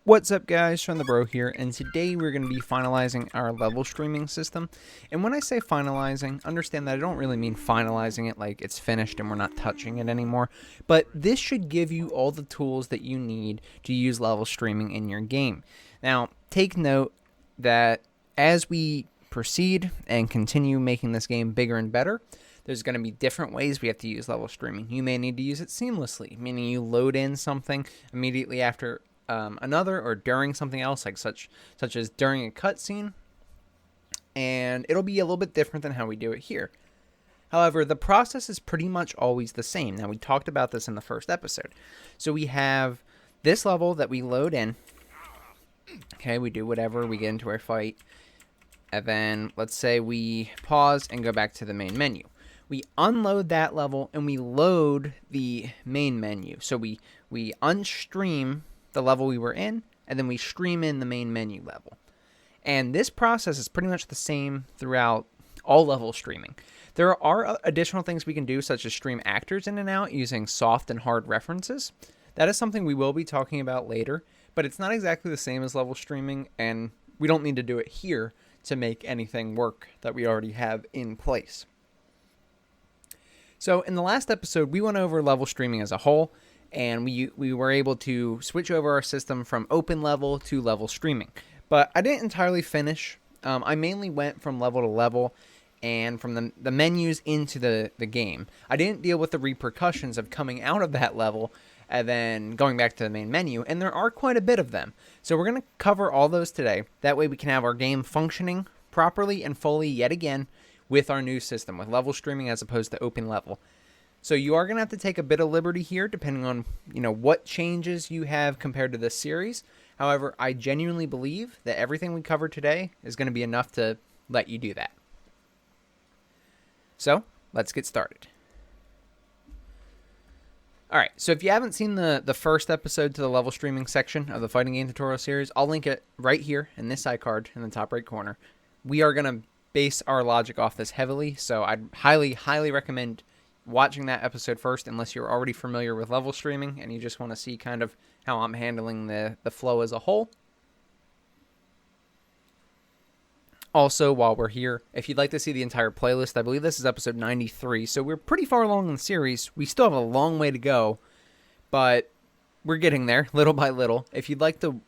What's up guys, Shawnthebro here, and today we're going to be finalizing our level streaming system. And when I say finalizing, understand that I don't really mean finalizing it like it's finished and we're not touching it anymore, but this should give you all the tools that you need to use level streaming in your game. Now, take note that as we proceed and continue making this game bigger and better, there's going to be different ways we have to use level streaming. You may need to use it seamlessly, meaning you load in something immediately after another or during something else, like such as during a cutscene, and it'll be a little bit different than how we do it here. However, the process is pretty much always the same. Now, we talked about this in the first episode. So we have this level that we load in. Okay, we do whatever, we get into our fight, and then let's say we pause and go back to the main menu. We unload that level and we load the main menu. So we unstream the level we were in, and then we stream in the main menu level. And this process is pretty much the same throughout all level streaming. There are additional things we can do, such as stream actors in and out using soft and hard references. That is something we will be talking about later, but it's not exactly the same as level streaming, and we don't need to do it here to make anything work that we already have in place. So in the last episode, we went over level streaming as a whole, and we were able to switch over our system from open level to level streaming. But I didn't entirely finish. I mainly went from level to level and from the menus into the game. I didn't deal with the repercussions of coming out of that level and then going back to the main menu, and there are quite a bit of them. So we're going to cover all those today. That way we can have our game functioning properly and fully yet again with our new system, with level streaming as opposed to open level. So you are going to have to take a bit of liberty here depending on, what changes you have compared to this series. However, I genuinely believe that everything we cover today is going to be enough to let you do that. So, let's get started. Alright, so if you haven't seen the first episode to the level streaming section of the fighting game tutorial series, I'll link it right here in this iCard in the top right corner. We are going to base our logic off this heavily, so I'd highly recommend watching that episode first unless you're already familiar with level streaming and you just want to see kind of how I'm handling the flow as a whole. Also, while we're here, if you'd like to see the entire playlist, I believe this is episode 93, so we're pretty far along in the series. We still have a long way to go, but we're getting there little by little. If you'd like to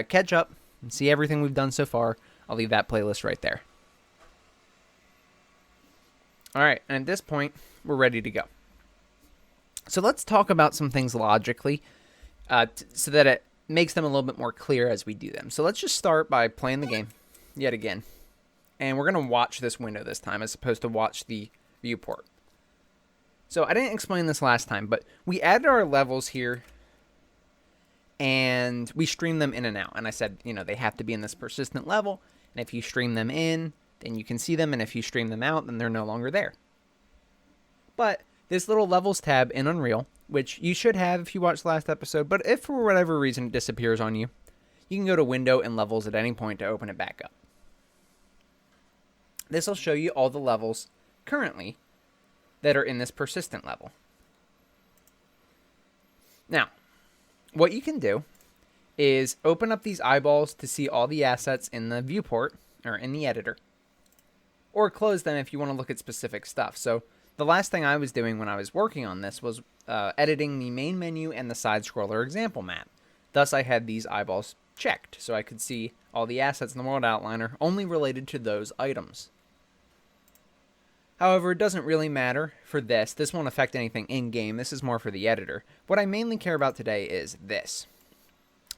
catch up and see everything we've done so far, I'll leave that playlist right there. Alright, and at this point, we're ready to go. So let's talk about some things logically so that it makes them a little bit more clear as we do them. So let's just start by playing the game yet again. And we're going to watch this window this time as opposed to watch the viewport. So I didn't explain this last time, but we added our levels here and we stream them in and out. And I said, they have to be in this persistent level. And if you stream them in, then you can see them, and if you stream them out, then they're no longer there. But this little levels tab in Unreal, which you should have if you watched the last episode, but if for whatever reason it disappears on you, you can go to Window and Levels at any point to open it back up. This will show you all the levels currently that are in this persistent level. Now, what you can do is open up these eyeballs to see all the assets in the viewport, or in the editor, or close them if you want to look at specific stuff. So the last thing I was doing when I was working on this was editing the main menu and the side scroller example map. Thus, I had these eyeballs checked so I could see all the assets in the world outliner only related to those items. However, it doesn't really matter for this. This won't affect anything in-game. This is more for the editor. What I mainly care about today is this,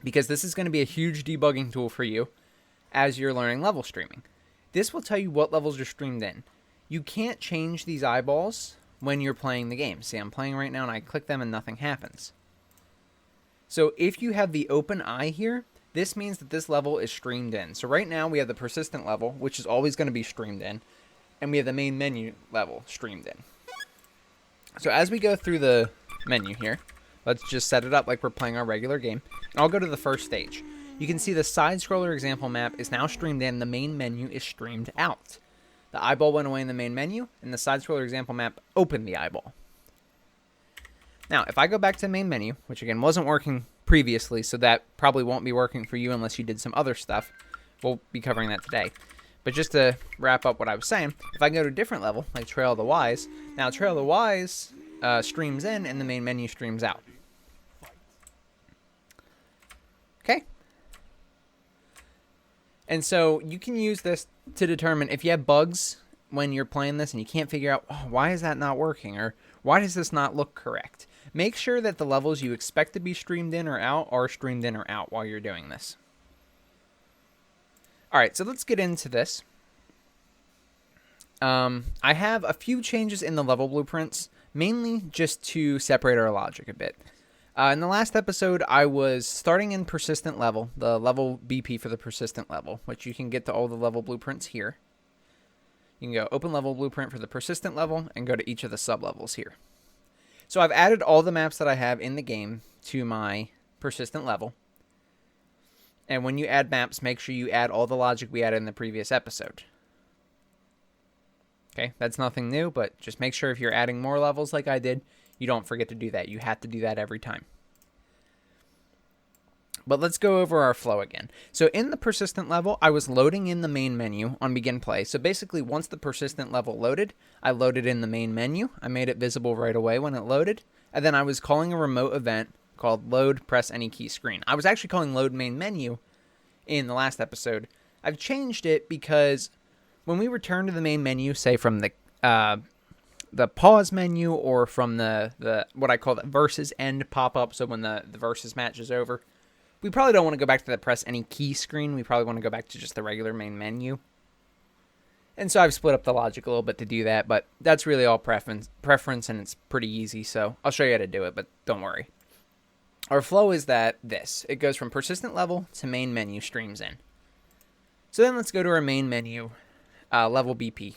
because this is going to be a huge debugging tool for you as you're learning level streaming. This will tell you what levels are streamed in. You can't change these eyeballs when you're playing the game. See, I'm playing right now and I click them and nothing happens. So if you have the open eye here, this means that this level is streamed in. So right now we have the persistent level, which is always going to be streamed in, and we have the main menu level streamed in. So as we go through the menu here, let's just set it up like we're playing our regular game. And I'll go to the first stage. You can see the side scroller example map is now streamed in, the main menu is streamed out. The eyeball went away in the main menu, and the side scroller example map opened the eyeball. Now, if I go back to the main menu, which again wasn't working previously, so that probably won't be working for you unless you did some other stuff. We'll be covering that today. But just to wrap up what I was saying, if I go to a different level, like Trail of the Wise, now Trail of the Wise streams in and the main menu streams out. Okay? And so you can use this to determine if you have bugs when you're playing this and you can't figure out, oh, why is that not working? Or why does this not look correct? Make sure that the levels you expect to be streamed in or out are streamed in or out while you're doing this. Alright, so let's get into this. I have a few changes in the level blueprints, mainly just to separate our logic a bit. In the last episode, I was starting in persistent level, the level BP for the persistent level, which you can get to all the level blueprints here. You can go open level blueprint for the persistent level and go to each of the sub-levels here. So I've added all the maps that I have in the game to my persistent level. And when you add maps, make sure you add all the logic we added in the previous episode. Okay, that's nothing new, but just make sure if you're adding more levels like I did, you don't forget to do that. You have to do that every time. But let's go over our flow again. So in the persistent level, I was loading in the main menu on begin play. So basically, once the persistent level loaded, I loaded in the main menu. I made it visible right away when it loaded. And then I was calling a remote event called load press any key screen. I was actually calling load main menu in the last episode. I've changed it because when we return to the main menu, say from the pause menu or from the what I call the versus end pop-up, so when the versus match is over, we probably don't want to go back to the press any key screen. We probably want to go back to just the regular main menu. And so I've split up the logic a little bit to do that, but that's really all preference and it's pretty easy, so I'll show you how to do it, but don't worry. Our flow is it goes from persistent level to main menu streams in. So then let's go to our main menu, level BP.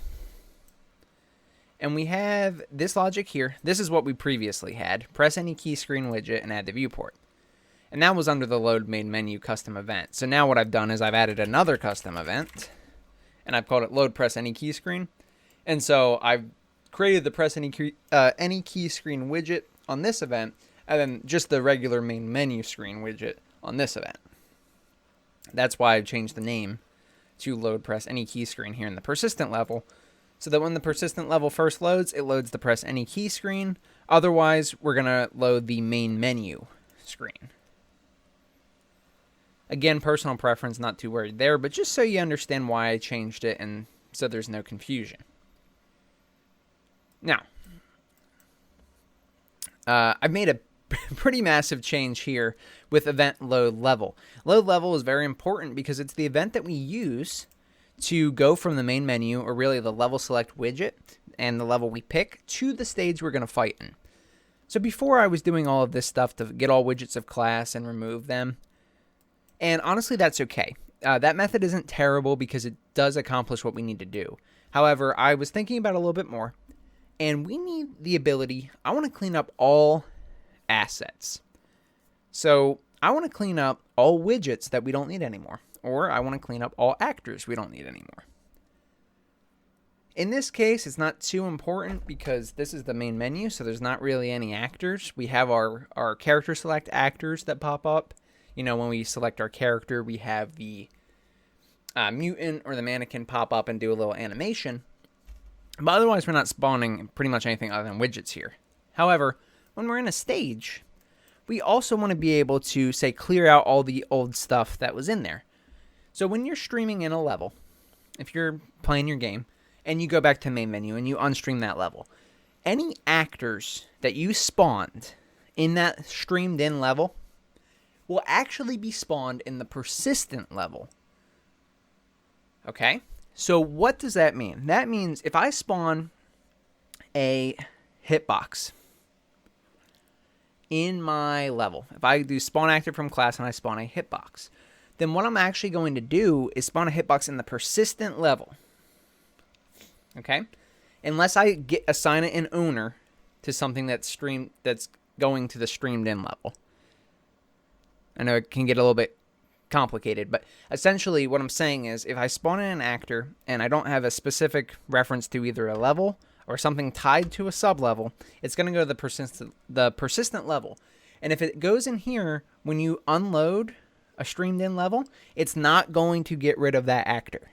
And we have this logic here. This is what we previously had. Press any key screen widget and add the viewport. And that was under the load main menu custom event. So now what I've done is I've added another custom event. And I've called it load press any key screen. And so I've created the press any key screen widget on this event. And then just the regular main menu screen widget on this event. That's why I've changed the name to load press any key screen here in the persistent level. So that when the persistent level first loads, it loads the press any key screen. Otherwise, we're going to load the main menu screen. Again, personal preference, not too worried there, but just so you understand why I changed it and so there's no confusion. Now, I've made a pretty massive change here with event load level. Load level is very important because it's the event that we use to go from the main menu, or really the level select widget and the level we pick, to the stage we're going to fight in. So before I was doing all of this stuff to get all widgets of class and remove them, and honestly that's okay. That method isn't terrible because it does accomplish what we need to do. However, I was thinking about it a little bit more, and we need the ability, I want to clean up all assets. So I want to clean up all widgets that we don't need anymore. Or I want to clean up all actors we don't need anymore. In this case, it's not too important because this is the main menu, so there's not really any actors. We have our character select actors that pop up. You know, when we select our character, we have the mutant or the mannequin pop up and do a little animation. But otherwise, we're not spawning pretty much anything other than widgets here. However, when we're in a stage, we also want to be able to, say, clear out all the old stuff that was in there. So when you're streaming in a level, if you're playing your game, and you go back to the main menu and you unstream that level, any actors that you spawned in that streamed in level will actually be spawned in the persistent level. Okay? So what does that mean? That means if I spawn a hitbox in my level, if I do spawn actor from class and I spawn a hitbox, then what I'm actually going to do is spawn a hitbox in the persistent level. Okay? Unless I assign it an owner to something that's going to the streamed in level. I know it can get a little bit complicated, but essentially what I'm saying is if I spawn in an actor and I don't have a specific reference to either a level or something tied to a sub-level, it's going to go to the persistent level. And if it goes in here, when you unload a streamed in level, it's not going to get rid of that actor.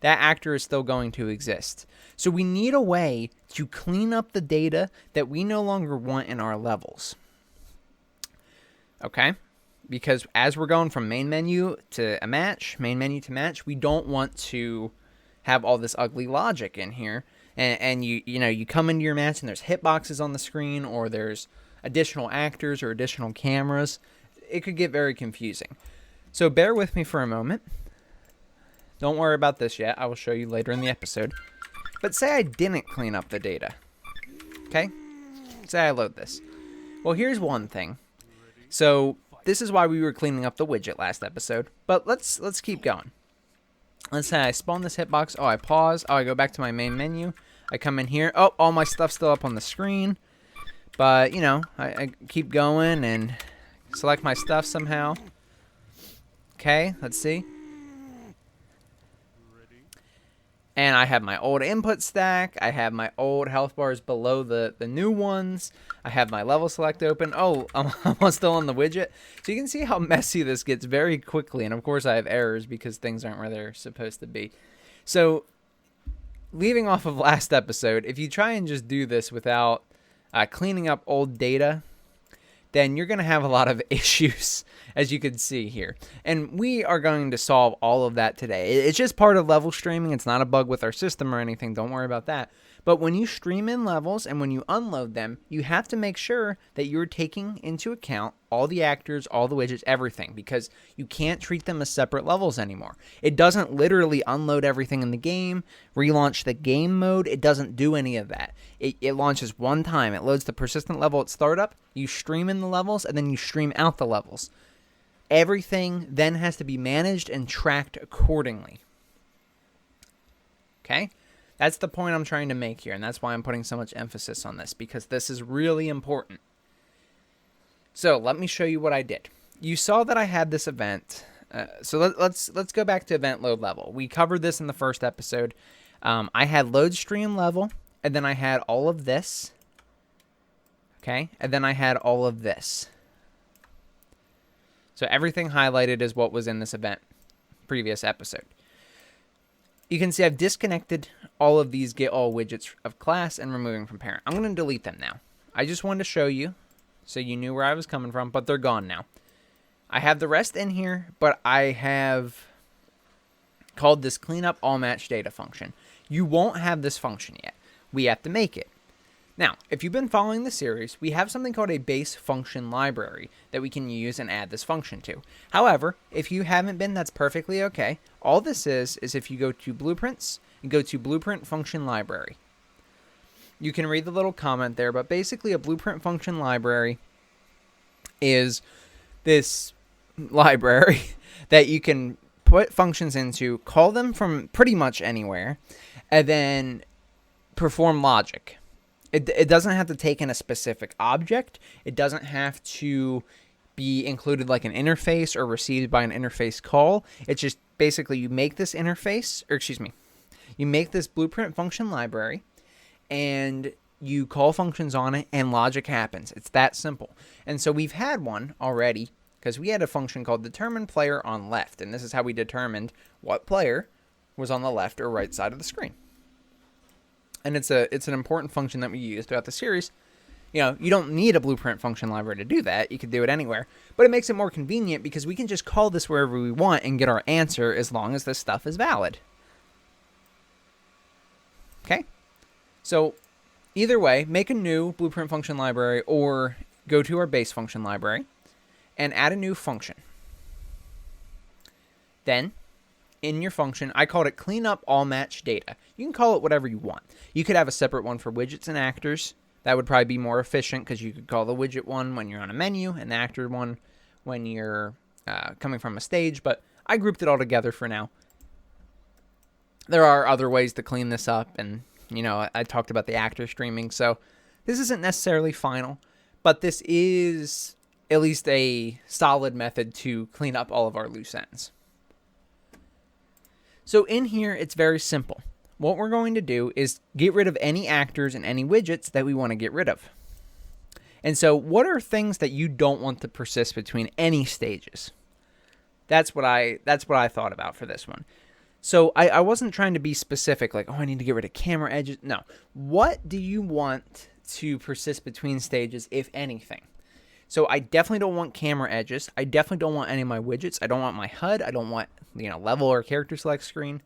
That actor is still going to exist. So we need a way to clean up the data that we no longer want in our levels. Okay? Because as we're going from main menu to a match, main menu to match, we don't want to have all this ugly logic in here. And you come into your match and there's hitboxes on the screen, or there's additional actors or additional cameras. It could get very confusing. So bear with me for a moment. Don't worry about this yet. I will show you later in the episode. But say I didn't clean up the data. Okay? Say I load this. Well, here's one thing. So this is why we were cleaning up the widget last episode. But let's keep going. Let's say I spawn this hitbox. Oh, I pause. Oh, I go back to my main menu. I come in here. Oh, all my stuff's still up on the screen. But, you know, I keep going and select my stuff somehow. Okay, let's see. And I have my old input stack. I have my old health bars below the new ones. I have my level select open. Oh, I'm still on the widget. So you can see how messy this gets very quickly. And of course I have errors because things aren't where they're supposed to be. So leaving off of last episode, if you try and just do this without cleaning up old data, then you're going to have a lot of issues, as you can see here. And we are going to solve all of that today. It's just part of level streaming. It's not a bug with our system or anything. Don't worry about that. But when you stream in levels and when you unload them, you have to make sure that you're taking into account all the actors, all the widgets, everything, because you can't treat them as separate levels anymore. It doesn't literally unload everything in the game, relaunch the game mode. It doesn't do any of that. It launches one time. It loads the persistent level at startup. You stream in the levels, and then you stream out the levels. Everything then has to be managed and tracked accordingly. Okay? That's the point I'm trying to make here, and that's why I'm putting so much emphasis on this, because this is really important. So let me show you what I did. You saw that I had this event. So let's go back to event load level. We covered this in the first episode. I had load stream level, and then I had all of this. Okay, and then I had all of this. So everything highlighted is what was in this event, previous episode. You can see I've disconnected all of these get all widgets of class and removing from parent. I'm going to delete them now. I just wanted to show you so you knew where I was coming from, but they're gone now. I have the rest in here, but I have called this cleanup all match data function. You won't have this function yet. We have to make it. Now, if you've been following the series, we have something called a base function library that we can use and add this function to. However, if you haven't been, that's perfectly okay. All this is if you go to Blueprints and go to Blueprint Function Library. You can read the little comment there, but basically a Blueprint Function Library is this library that you can put functions into, call them from pretty much anywhere, and then perform logic. It doesn't have to take in a specific object. It doesn't have to be included like an interface or received by an interface call. It's just basically you make this interface, or excuse me, you make this blueprint function library and you call functions on it and logic happens. It's that simple. And so we've had one already because we had a function called determine player on left. And this is how we determined what player was on the left or right side of the screen. And it's an important function that we use throughout the series. You know, you don't need a blueprint function library to do that. You can do it anywhere. But it makes it more convenient because we can just call this wherever we want and get our answer as long as this stuff is valid. Okay? So either way, make a new blueprint function library or go to our base function library and add a new function. Then, in your function, I called it clean up all match data. You can call it whatever you want. You could have a separate one for widgets and actors. That would probably be more efficient because you could call the widget one when you're on a menu and the actor one when you're coming from a stage, but I grouped it all together for now. There are other ways to clean this up, and you know, I talked about the actor streaming, so this isn't necessarily final, but this is at least a solid method to clean up all of our loose ends. So in here, it's very simple. What we're going to do is get rid of any actors and any widgets that we want to get rid of. And so what are things that you don't want to persist between any stages? That's what I thought about for this one. So I wasn't trying to be specific, like, oh, I need to get rid of camera edges. No. What do you want to persist between stages, if anything? So I definitely don't want camera edges. I definitely don't want any of my widgets. I don't want my HUD. I don't want, level or character select screen.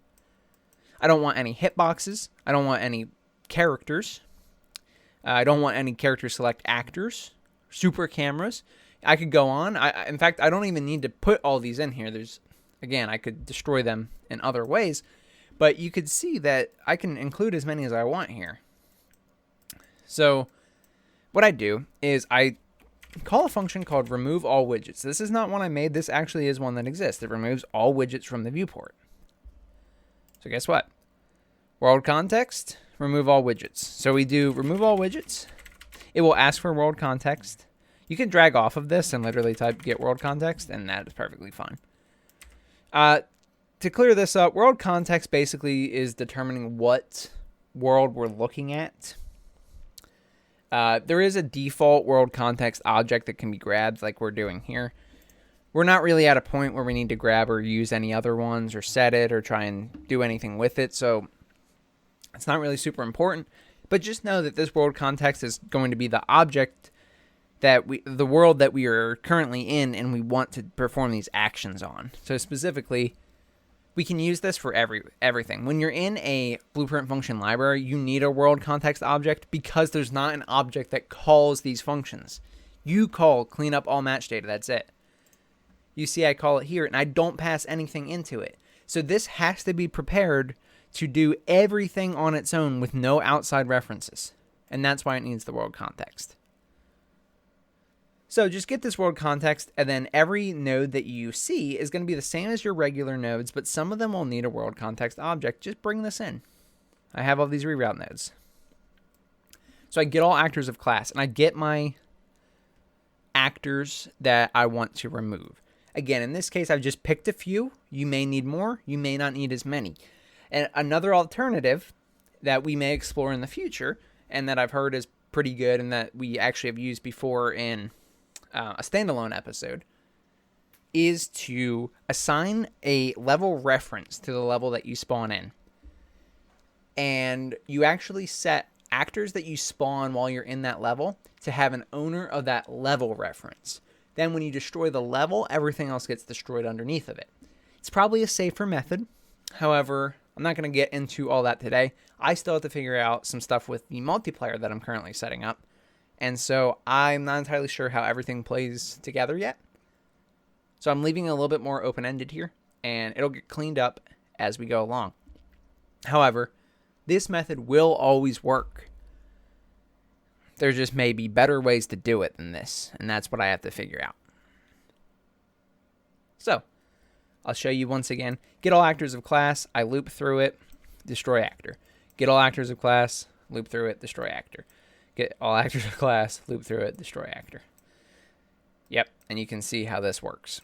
I don't want any hitboxes. I don't want any characters. I don't want any character select actors, super cameras. I could go on. In fact, I don't even need to put all these in here. Again, I could destroy them in other ways, but you could see that I can include as many as I want here. So what I do is I call a function called remove all widgets. This is not one I made. This actually is one that exists. It removes all widgets from the viewport. So guess what? World context, remove all widgets. So we do remove all widgets. It will ask for world context. You can drag off of this and literally type get world context, and that is perfectly fine. To clear this up, world context basically is determining what world we're looking at. There is a default world context object that can be grabbed like we're doing here. We're not really at a point where we need to grab or use any other ones or set it or try and do anything with it, so it's not really super important. But just know that this world context is going to be the object the world that we are currently in and we want to perform these actions on. So specifically, we can use this for everything. When you're in a blueprint function library, you need a world context object because there's not an object that calls these functions. You call clean up all match data, that's it. You see I call it here, and I don't pass anything into it. So this has to be prepared to do everything on its own with no outside references. And that's why it needs the world context. So just get this world context, and then every node that you see is going to be the same as your regular nodes, but some of them will need a world context object. Just bring this in. I have all these reroute nodes. So I get all actors of class, and I get my actors that I want to remove. Again, in this case, I've just picked a few. You may need more. You may not need as many. And another alternative that we may explore in the future, and that I've heard is pretty good, and that we actually have used before in a standalone episode, is to assign a level reference to the level that you spawn in. And you actually set actors that you spawn while you're in that level to have an owner of that level reference. Then when you destroy the level, everything else gets destroyed underneath of it. It's probably a safer method. However, I'm not going to get into all that today. I still have to figure out some stuff with the multiplayer that I'm currently setting up. And so I'm not entirely sure how everything plays together yet. So I'm leaving it a little bit more open-ended here, and it'll get cleaned up as we go along. However, this method will always work. There just may be better ways to do it than this, and that's what I have to figure out. So, I'll show you once again. Get all actors of class, I loop through it, destroy actor. Get all actors of class, loop through it, destroy actor. Get all actors of class, loop through it, destroy actor. Yep, and you can see how this works.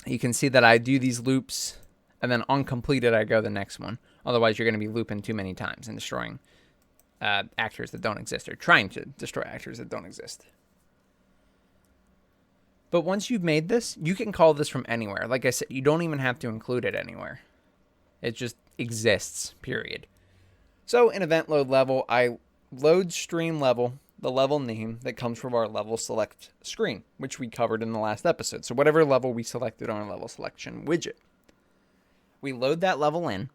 You can see that I do these loops, and then on completed, I go the next one. Otherwise, you're going to be looping too many times and destroying actors that don't exist, or trying to destroy actors that don't exist. But once you've made this, you can call this from anywhere. Like I said, you don't even have to include it anywhere. It just exists, period. So in event load level, I load stream level, the level name that comes from our level select screen, which we covered in the last episode. So whatever level we selected on our level selection widget. We load that level in,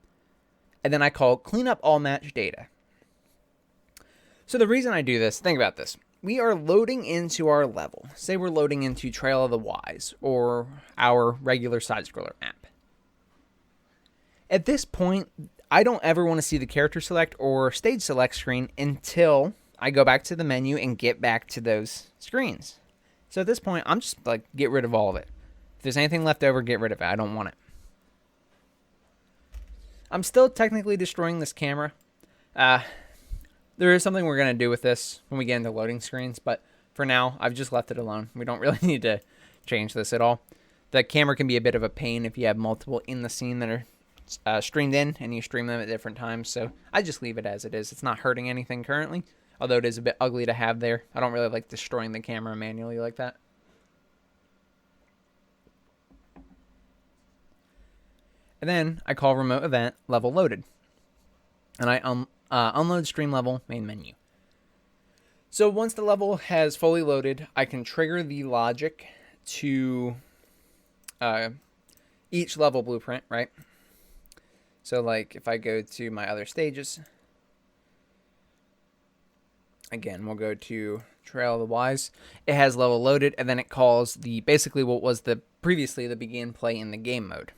and then I call clean up all match data. So the reason I do this, think about this. We are loading into our level. Say we're loading into Trail of the Wise, or our regular side-scroller map. At this point, I don't ever want to see the character select or stage select screen until I go back to the menu and get back to those screens. So at this point, I'm just like, get rid of all of it. If there's anything left over, get rid of it. I don't want it. I'm still technically destroying this camera. There is something we're going to do with this when we get into loading screens, but for now, I've just left it alone. We don't really need to change this at all. The camera can be a bit of a pain if you have multiple in the scene that are streamed in, and you stream them at different times, so I just leave it as it is. It's not hurting anything currently. although it is a bit ugly to have there. I don't really like destroying the camera manually like that. And then I call remote event level loaded. And I unload stream level main menu. So once the level has fully loaded, I can trigger the logic to each level blueprint, right? So like if I go to my other stages, again, we'll go to Trail of the Wise. It has level loaded, and then it calls the basically what was the previously the begin play in the game mode.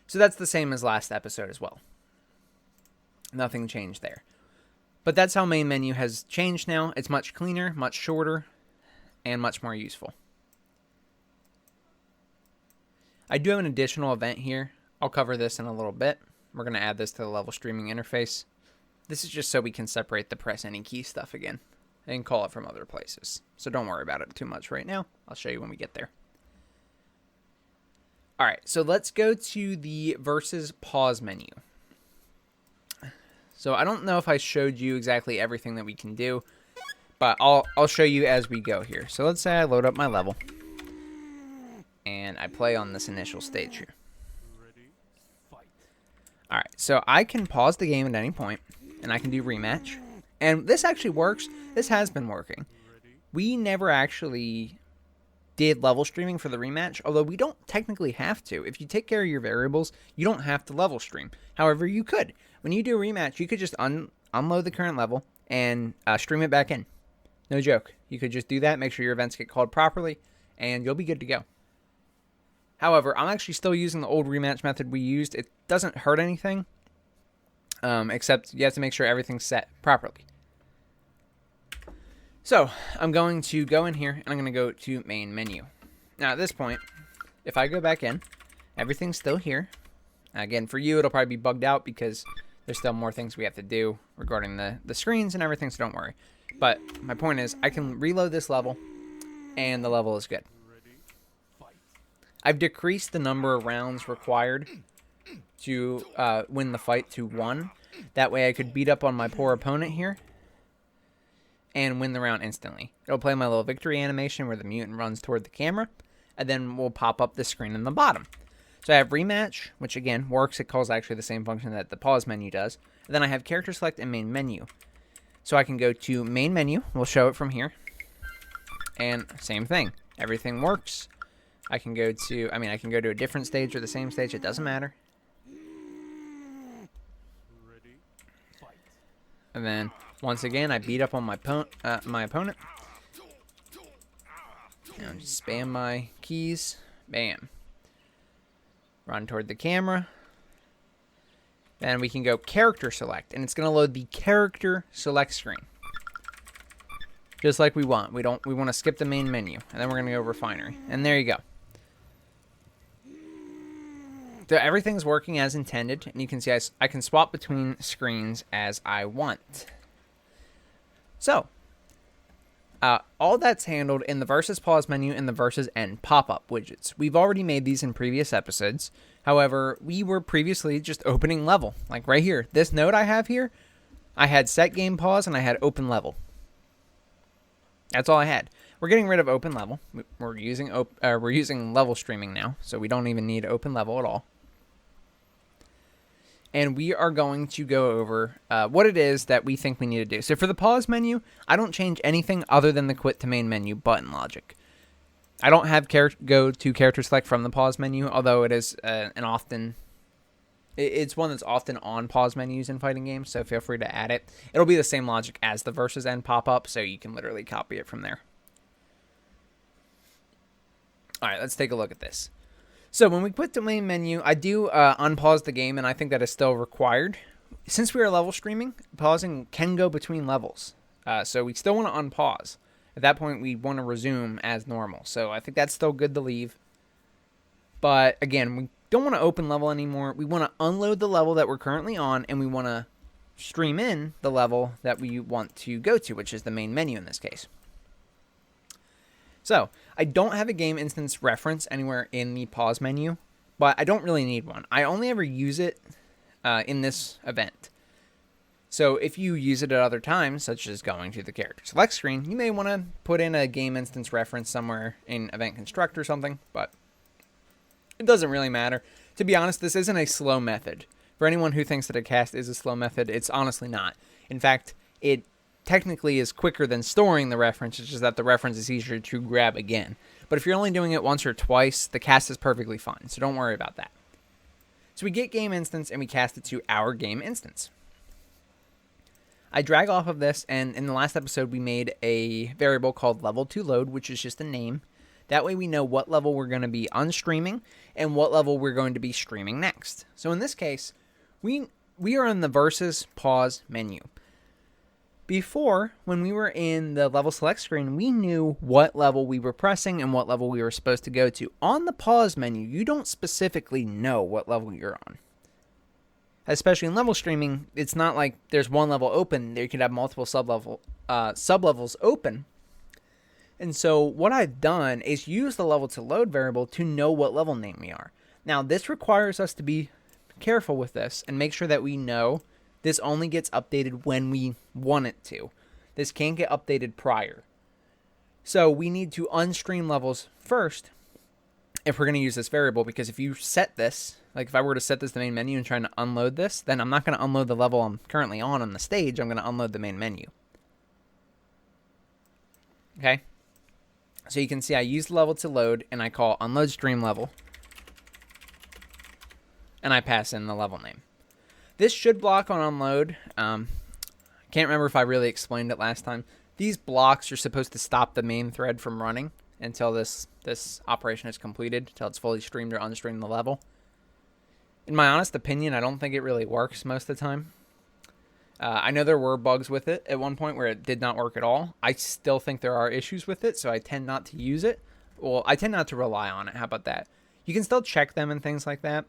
So that's the same as last episode as well. Nothing changed there. But that's how main menu has changed now. It's much cleaner, much shorter, and much more useful. I do have an additional event here. I'll cover this in a little bit. We're going to add this to the level streaming interface. This is just so we can separate the press any key stuff again and call it from other places. So don't worry about it too much right now. I'll show you when we get there. All right, so let's go to the versus pause menu. So I don't know if I showed you exactly everything that we can do, but I'll show you as we go here. So let's say I load up my level, and I play on this initial stage here. All right, so I can pause the game at any point, and I can do rematch. And this actually works. This has been working. We never actually did level streaming for the rematch, although we don't technically have to. If you take care of your variables, you don't have to level stream. However, you could. When you do a rematch, you could just unload the current level and stream it back in. No joke. You could just do that, make sure your events get called properly, and you'll be good to go. However, I'm actually still using the old rematch method we used. It doesn't hurt anything, except you have to make sure everything's set properly. So I'm going to go in here, and I'm going to go to main menu. Now at this point, if I go back in, everything's still here. Again, for you, it'll probably be bugged out because there's still more things we have to do regarding the screens and everything, so don't worry. But my point is, I can reload this level, and the level is good. I've decreased the number of rounds required to win the fight to 1. That way I could beat up on my poor opponent here and win the round instantly. It'll play my little victory animation where the mutant runs toward the camera, and then we'll pop up the screen in the bottom. So I have rematch, which again works. It calls actually the same function that the pause menu does. And then I have character select and main menu. So I can go to main menu. We'll show it from here. And same thing. Everything works. I can go to a different stage or the same stage. It doesn't matter. And then once again, I beat up on my opponent. Now just spam my keys. Bam. Run toward the camera. Then we can go character select, and it's going to load the character select screen. Just like we want. We want to skip the main menu, and then we're going to go refinery. And there you go. So everything's working as intended, and you can see I can swap between screens as I want. So, all that's handled in the versus pause menu and the versus end pop-up widgets. We've already made these in previous episodes. However, we were previously just opening level. Like right here, this node I have here, I had set game pause and I had open level. That's all I had. We're getting rid of open level. We're using level streaming now, so we don't even need open level at all. And we are going to go over what it is that we think we need to do. So for the pause menu, I don't change anything other than the quit to main menu button logic. I don't have go to character select from the pause menu, although it is it's one that's often on pause menus in fighting games, so feel free to add it. It'll be the same logic as the versus end pop-up, so you can literally copy it from there. All right, let's take a look at this. So when we quit the main menu, I do unpause the game, and I think that is still required. Since we are level streaming, pausing can go between levels. So we still want to unpause. At that point, we want to resume as normal. So I think that's still good to leave. But again, we don't want to open level anymore. We want to unload the level that we're currently on, and we want to stream in the level that we want to go to, which is the main menu in this case. So, I don't have a game instance reference anywhere in the pause menu, but I don't really need one. I only ever use it in this event. So if you use it at other times, such as going to the character select screen, you may want to put in a game instance reference somewhere in event construct or something, but it doesn't really matter. To be honest, this isn't a slow method. For anyone who thinks that a cast is a slow method, it's honestly not. In fact, it technically is quicker than storing the reference, it's just that the reference is easier to grab again. But if you're only doing it once or twice, the cast is perfectly fine, so don't worry about that. So we get game instance and we cast it to our game instance. I drag off of this, and in the last episode we made a variable called level2load, which is just a name. That way we know what level we're going to be unstreaming and what level we're going to be streaming next. So in this case, we are in the versus pause menu. Before, when we were in the level select screen, we knew what level we were pressing and what level we were supposed to go to. On the pause menu, you don't specifically know what level you're on. Especially in level streaming, it's not like there's one level open. You could have multiple sublevels open. And so what I've done is use the level to load variable to know what level name we are. Now, this requires us to be careful with this and make sure that we know this only gets updated when we want it to. This can't get updated prior. So we need to unstream levels first if we're going to use this variable, because if you set this, like if I were to set this to the main menu and trying to unload this, then I'm not going to unload the level I'm currently on the stage. I'm going to unload the main menu. Okay? So you can see I use level to load and I call unload stream level. And I pass in the level name. This should block on unload. Can't remember if I really explained it last time. These blocks are supposed to stop the main thread from running until this operation is completed, until it's fully streamed or unstreamed the level. In my honest opinion, I don't think it really works most of the time. I know there were bugs with it at one point where it did not work at all. I still think there are issues with it, so I tend not to use it. Well, I tend not to rely on it. How about that? You can still check them and things like that,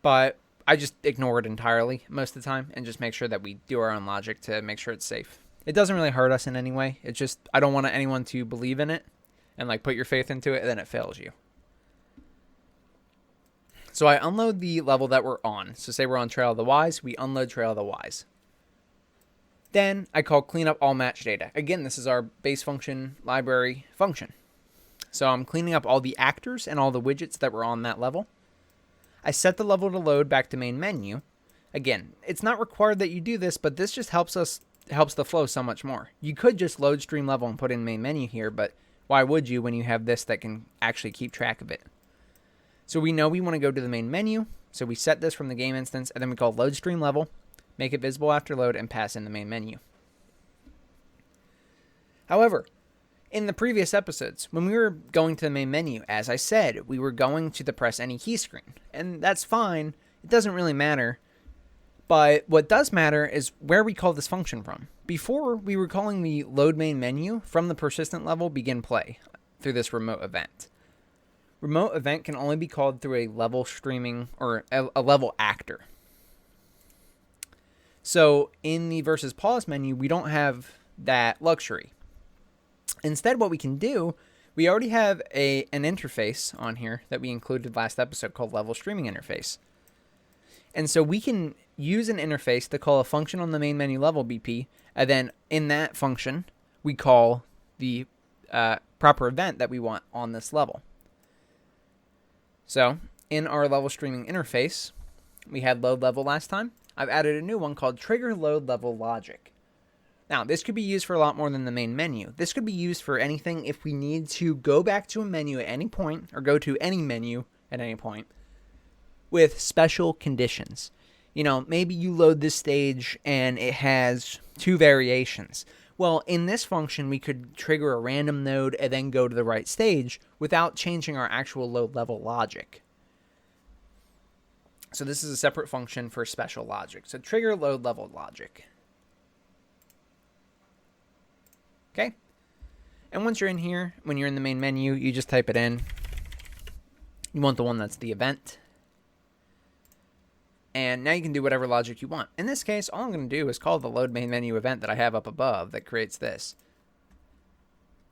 but I just ignore it entirely most of the time and just make sure that we do our own logic to make sure it's safe. It doesn't really hurt us in any way. It's just I don't want anyone to believe in it and like put your faith into it and then it fails you. So I unload the level that we're on. So say we're on Trail of the Wise, we unload Trail of the Wise. Then I call clean up all match data. Again, this is our base function library function. So I'm cleaning up all the actors and all the widgets that were on that level. I set the level to load back to main menu. Again, it's not required that you do this, but this just helps the flow so much more. You could just load stream level and put in main menu here, but why would you when you have this that can actually keep track of it? So we know we want to go to the main menu, so we set this from the game instance, and then we call load stream level, make it visible after load, and pass in the main menu. However, in the previous episodes, when we were going to the main menu, as I said, we were going to the press any key screen, and that's fine. It doesn't really matter, but what does matter is where we call this function from. Before, we were calling the load main menu from the persistent level begin play through this remote event. Remote event can only be called through a level streaming or a level actor. So in the versus pause menu, we don't have that luxury. Instead, what we can do, we already have an interface on here that we included last episode called level streaming interface. And so we can use an interface to call a function on the main menu level BP, and then in that function, we call the proper event that we want on this level. So in our level streaming interface, we had load level last time. I've added a new one called trigger load level logic. Now, this could be used for a lot more than the main menu. This could be used for anything if we need to go back to a menu at any point or go to any menu at any point with special conditions. You know, maybe you load this stage and it has 2 variations. Well, in this function, we could trigger a random node and then go to the right stage without changing our actual load level logic. So this is a separate function for special logic. So trigger load level logic. Okay. And once you're in here, when you're in the main menu, you just type it in. You want the one that's the event. And now you can do whatever logic you want. In this case, all I'm going to do is call the load main menu event that I have up above that creates this.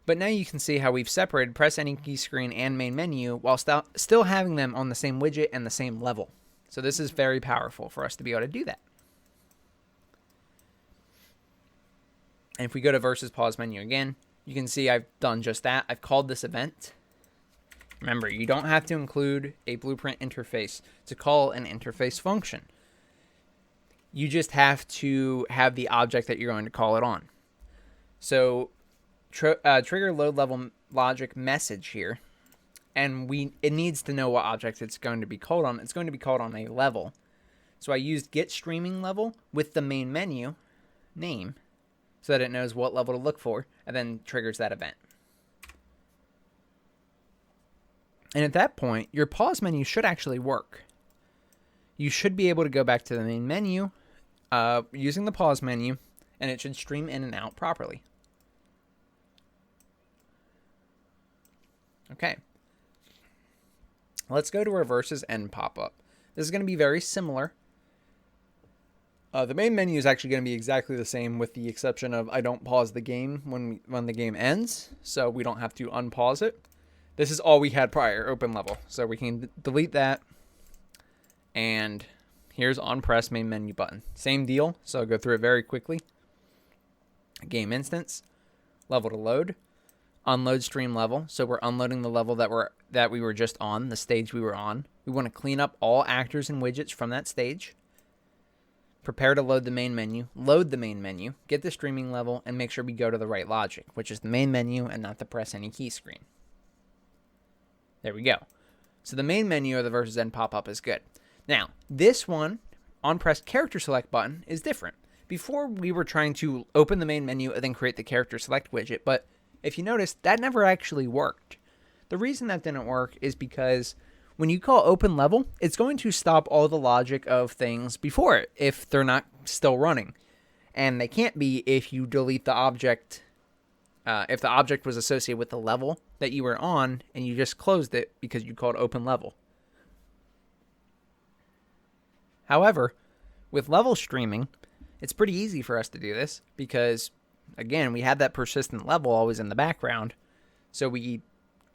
But now you can see how we've separated press any key screen and main menu while still having them on the same widget and the same level. So this is very powerful for us to be able to do that. And if we go to versus pause menu again, you can see I've done just that. I've called this event. Remember, you don't have to include a blueprint interface to call an interface function. You just have to have the object that you're going to call it on. So trigger load level logic message here. And it needs to know what object it's going to be called on. It's going to be called on a level. So I used get streaming level with the main menu name so that it knows what level to look for and then triggers that event. And at that point, your pause menu should actually work. You should be able to go back to the main menu using the pause menu, and it should stream in and out properly. Okay. Let's go to our versus end pop-up. This is going to be very similar. The main menu is actually going to be exactly the same with the exception of I don't pause the game when the game ends, so we don't have to unpause it. This is all we had prior, open level. So we can delete that. And here's on press main menu button. Same deal, so I'll go through it very quickly. Game instance, level to load, unload stream level. So we're unloading the level that we were just on, the stage we were on. We want to clean up all actors and widgets from that stage. Prepare to load the main menu, load the main menu, get the streaming level, and make sure we go to the right logic, which is the main menu and not the press any key screen. There we go. So the main menu of the versus end pop-up is good. Now, this one, on press character select button, is different. Before we were trying to open the main menu and then create the character select widget, but if you notice, that never actually worked. The reason that didn't work is because when you call open level, it's going to stop all the logic of things before it if they're not still running. And they can't be if you delete the object, if the object was associated with the level that you were on and you just closed it because you called open level. However, with level streaming, it's pretty easy for us to do this because, again, we had that persistent level always in the background. So we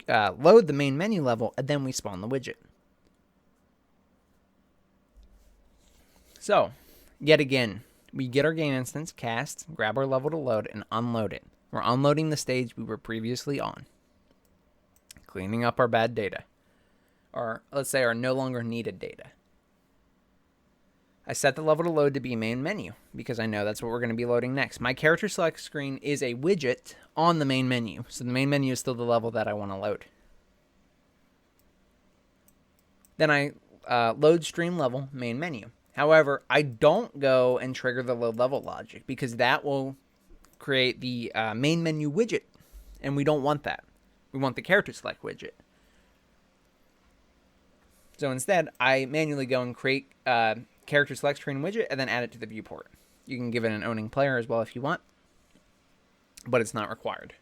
load the main menu level, and then we spawn the widget. So, yet again, we get our game instance, cast, grab our level to load, and unload it. We're unloading the stage we were previously on. Cleaning up our bad data. Or, let's say, our no longer needed data. I set the level to load to be main menu, because I know that's what we're going to be loading next. My character select screen is a widget on the main menu, so the main menu is still the level that I want to load. Then I load stream level main menu. However, I don't go and trigger the load level logic, because that will create the main menu widget, and we don't want that. We want the character select widget. So instead, I manually go and create character select screen widget and then add it to the viewport. You can give it an owning player as well if you want, but it's not required.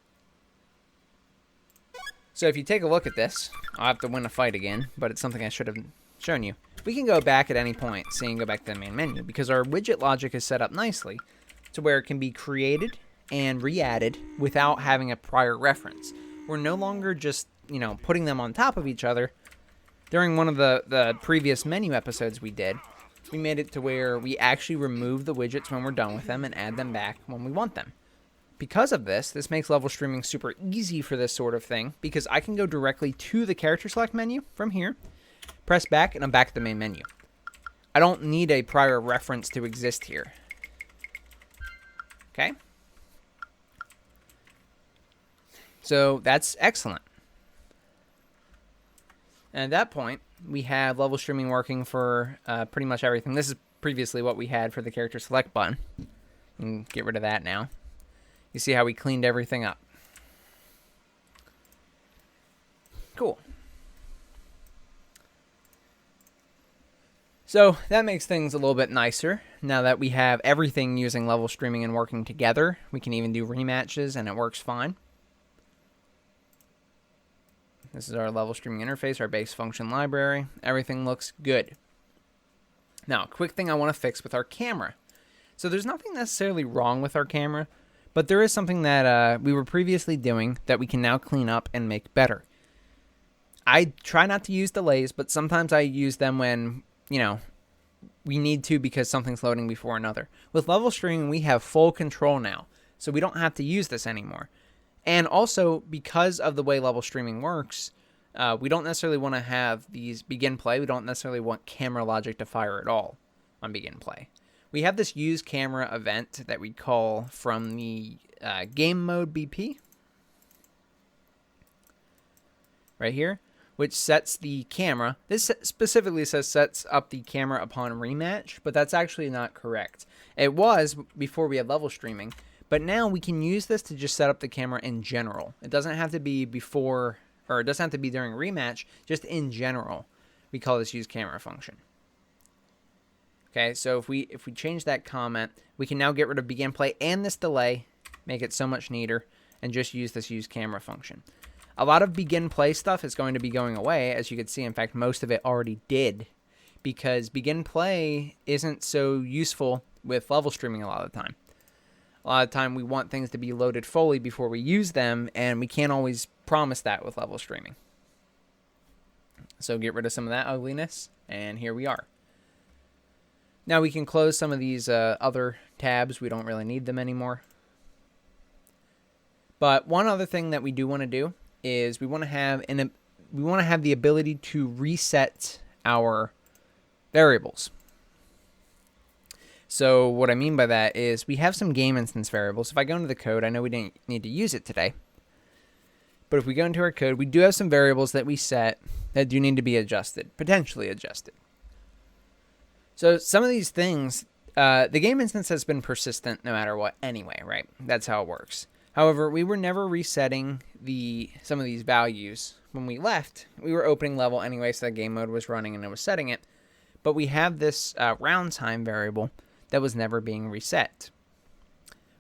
So if you take a look at this, I'll have to win a fight again, but it's something I should have shown you. We can go back at any point, see, and go back to the main menu, because our widget logic is set up nicely to where it can be created and re-added without having a prior reference. We're no longer just, putting them on top of each other. During one of the previous menu episodes we did, we made it to where we actually remove the widgets when we're done with them and add them back when we want them. Because of this makes level streaming super easy for this sort of thing, because I can go directly to the character select menu from here, press back, and I'm back at the main menu. I don't need a prior reference to exist here. Okay? So that's excellent. And at that point, we have level streaming working for pretty much everything. This is previously what we had for the character select button. You can get rid of that now. You see how we cleaned everything up. Cool. So that makes things a little bit nicer. Now that we have everything using level streaming and working together, we can even do rematches and it works fine. This is our level streaming interface, our base function library. Everything looks good. Now, a quick thing I want to fix with our camera. So there's nothing necessarily wrong with our camera, but there is something that we were previously doing that we can now clean up and make better. I try not to use delays, but sometimes I use them when, we need to because something's loading before another. With level streaming, we have full control now. So we don't have to use this anymore. And also, because of the way level streaming works, we don't necessarily want to have these begin play. We don't necessarily want camera logic to fire at all on begin play. We have this use camera event that we call from the game mode BP right here, which sets the camera. This specifically says sets up the camera upon rematch, but that's actually not correct. It was before we had level streaming, but now we can use this to just set up the camera in general. It doesn't have to be before, or it doesn't have to be during rematch, just in general. We call this use camera function. Okay, so if we change that comment, we can now get rid of begin play and this delay, make it so much neater, and just use this use camera function. A lot of begin play stuff is going to be going away, as you can see. In fact, most of it already did, because begin play isn't so useful with level streaming a lot of the time. A lot of the time we want things to be loaded fully before we use them, and we can't always promise that with level streaming. So get rid of some of that ugliness, and here we are. Now we can close some of these other tabs. We don't really need them anymore. But one other thing that we do want to do is we want to have the ability to reset our variables. So what I mean by that is we have some game instance variables. If I go into the code, I know we didn't need to use it today, but if we go into our code, we do have some variables that we set that do need to be adjusted, potentially adjusted. So some of these things, the game instance has been persistent no matter what anyway, right? That's how it works. However, we were never resetting some of these values. When we left, we were opening level anyway, so the game mode was running and it was setting it. But we have this round time variable that was never being reset.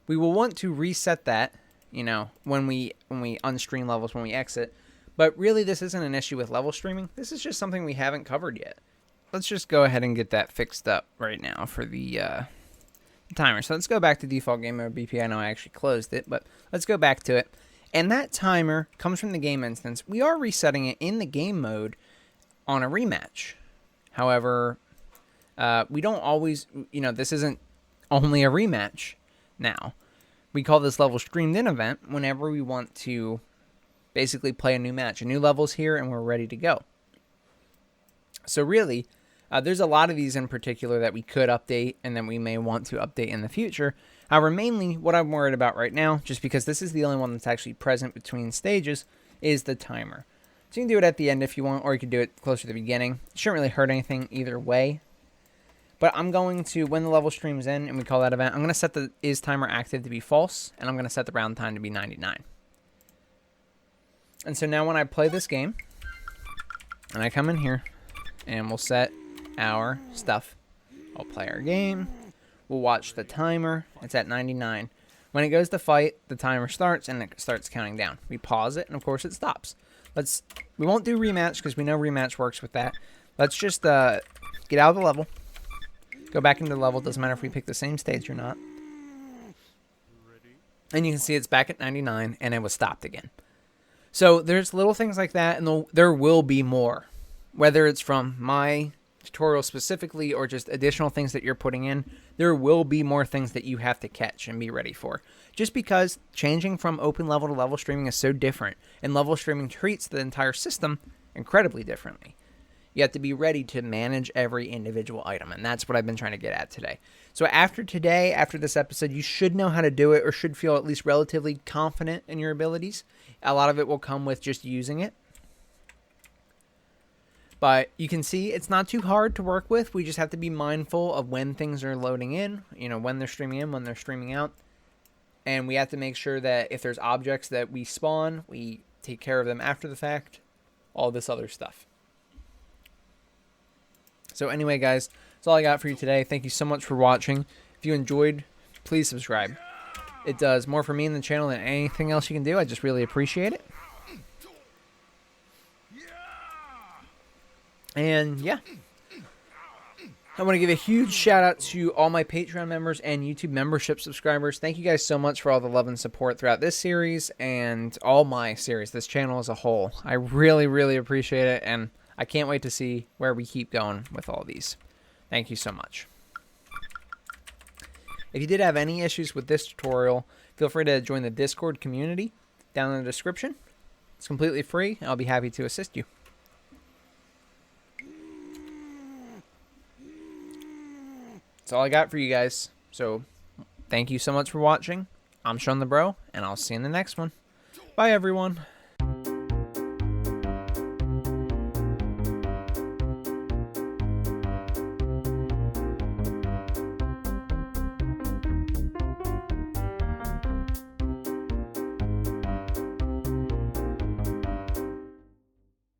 We will want to reset that, you know, when we unstream levels, when we exit. But really, this isn't an issue with level streaming. This is just something we haven't covered yet. Let's just go ahead and get that fixed up right now for the timer. So let's go back to default game mode BP. I know I actually closed it, but let's go back to it. And that timer comes from the game instance. We are resetting it in the game mode on a rematch. However, we don't always, you know, this isn't only a rematch now. We call this level streamed in event whenever we want to basically play a new match. A new level's here and we're ready to go. So really, there's a lot of these in particular that we could update and that we may want to update in the future. However, mainly what I'm worried about right now, just because this is the only one that's actually present between stages, is the timer. So you can do it at the end if you want, or you can do it closer to the beginning. It shouldn't really hurt anything either way. But I'm going to, when the level streams in and we call that event, I'm going to set the is timer active to be false, and I'm going to set the round time to be 99. And so now when I play this game, and I come in here, and we'll set our stuff. I'll play our game. We'll watch the timer. It's at 99. When it goes to fight, the timer starts and it starts counting down. We pause it, and of course it stops. We won't do rematch because we know rematch works with that. Let's just get out of the level. Go back into the level. Doesn't matter if we pick the same stage or not. And you can see it's back at 99 and it was stopped again. So there's little things like that, and there will be more. Whether it's from my tutorial specifically or just additional things that you're putting in, there will be more things that you have to catch and be ready for. Just because changing from open level to level streaming is so different, and level streaming treats the entire system incredibly differently. You have to be ready to manage every individual item, and that's what I've been trying to get at today. So after today, after this episode, you should know how to do it, or should feel at least relatively confident in your abilities. A lot of it will come with just using it. But you can see it's not too hard to work with. We just have to be mindful of when things are loading in, you know, when they're streaming in, when they're streaming out. And we have to make sure that if there's objects that we spawn, we take care of them after the fact. All this other stuff. So anyway, guys, that's all I got for you today. Thank you so much for watching. If you enjoyed, please subscribe. It does more for me in the channel than anything else you can do. I just really appreciate it. And yeah, I want to give a huge shout out to all my Patreon members and YouTube membership subscribers. Thank you guys so much for all the love and support throughout this series and all my series, this channel as a whole. I really, really appreciate it, and I can't wait to see where we keep going with all these. Thank you so much. If you did have any issues with this tutorial, Feel free to join the Discord community down in the description. It's completely free. I'll be happy to assist you. That's all I got for you guys. So, thank you so much for watching. I'm Shawnthebro, and I'll see you in the next one. Bye, everyone.